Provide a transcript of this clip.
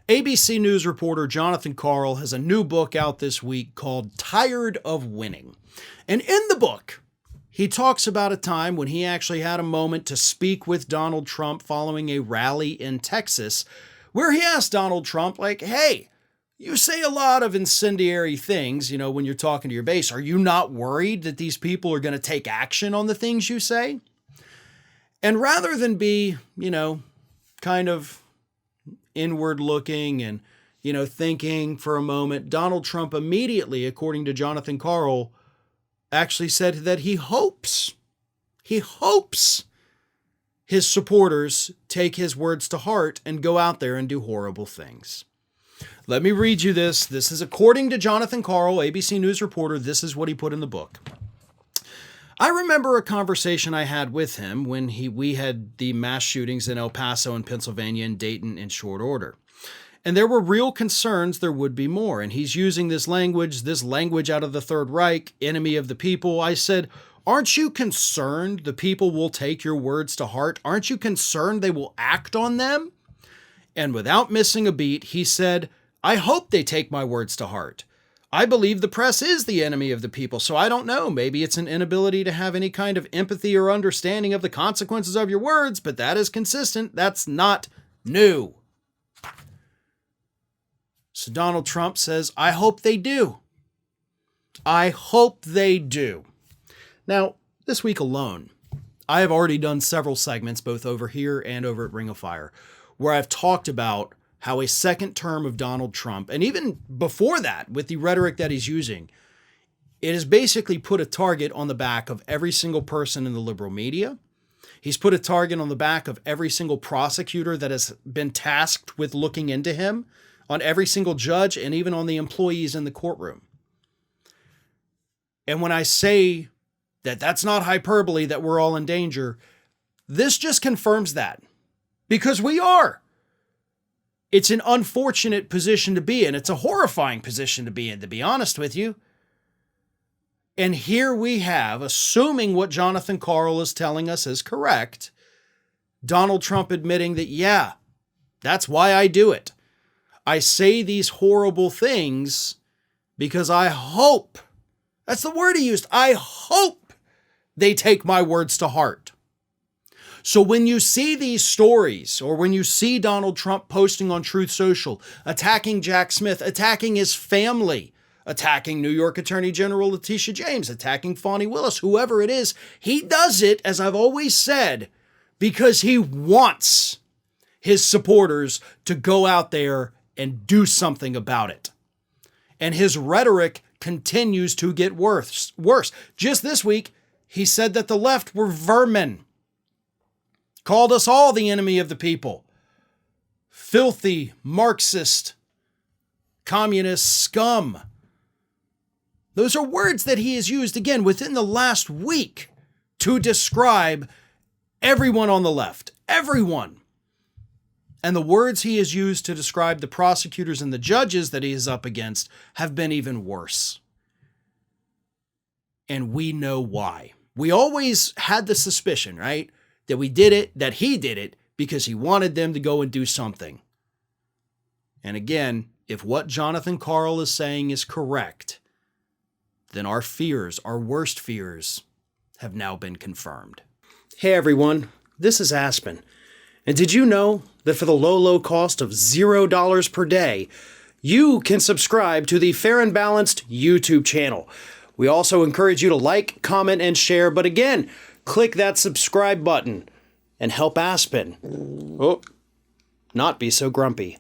ABC News reporter Jonathan Karl has a new book out this week called Tired of Winning. And in the book, he talks about a time when he actually had a moment to speak with Donald Trump following a rally in Texas, where he asked Donald Trump, like, hey, you say a lot of incendiary things, when you're talking to your base. Are you not worried that these people are going to take action on the things you say? And rather than be, kind of inward looking and, thinking for a moment, Donald Trump immediately, according to Jonathan Karl, actually said that he hopes his supporters take his words to heart and go out there and do horrible things. Let me read you this. This is according to Jonathan Karl, ABC News reporter. This is what he put in the book. I remember a conversation I had with him when we had the mass shootings in El Paso and Pennsylvania and Dayton in short order. And there were real concerns there would be more. And he's using this language out of the Third Reich, enemy of the people. I said, aren't you concerned the people will take your words to heart? Aren't you concerned they will act on them? And without missing a beat, he said, I hope they take my words to heart. I believe the press is the enemy of the people, so I don't know. Maybe it's an inability to have any kind of empathy or understanding of the consequences of your words, but that is consistent. That's not new. So Donald Trump says, I hope they do. I hope they do. Now, this week alone, I have already done several segments, both over here and over at Ring of Fire, where I've talked about how a second term of Donald Trump, and even before that, with the rhetoric that he's using, it has basically put a target on the back of every single person in the liberal media. He's put a target on the back of every single prosecutor that has been tasked with looking into him, on every single judge, and even on the employees in the courtroom. And when I say that that's not hyperbole, that we're all in danger, this just confirms that. Because we are. It's an unfortunate position to be in. It's a horrifying position to be in, to be honest with you. And here we have, assuming what Jonathan Karl is telling us is correct, Donald Trump admitting that, yeah, that's why I do it. I say these horrible things because I hope, that's the word he used, I hope they take my words to heart. So when you see these stories, or when you see Donald Trump posting on Truth Social, attacking Jack Smith, attacking his family, attacking New York Attorney General Letitia James, attacking Fani Willis, whoever it is, he does it, as I've always said, because he wants his supporters to go out there and do something about it. And his rhetoric continues to get worse. Just this week, he said that the left were vermin. Called us all the enemy of the people. Filthy, Marxist, communist scum. Those are words that he has used, again, within the last week to describe everyone on the left. Everyone. And the words he has used to describe the prosecutors and the judges that he is up against have been even worse. And we know why. We always had the suspicion, right? That we did it, that he did it, because he wanted them to go and do something. And again, if what Jonathan Karl is saying is correct, then our fears, our worst fears, have now been confirmed. Hey everyone, this is Aspen. And did you know that for the low cost of $0 per day, you can subscribe to the Fair and Balanced YouTube channel? We also encourage you to like, comment, and share, but again, click that subscribe button and help Aspen not be so grumpy.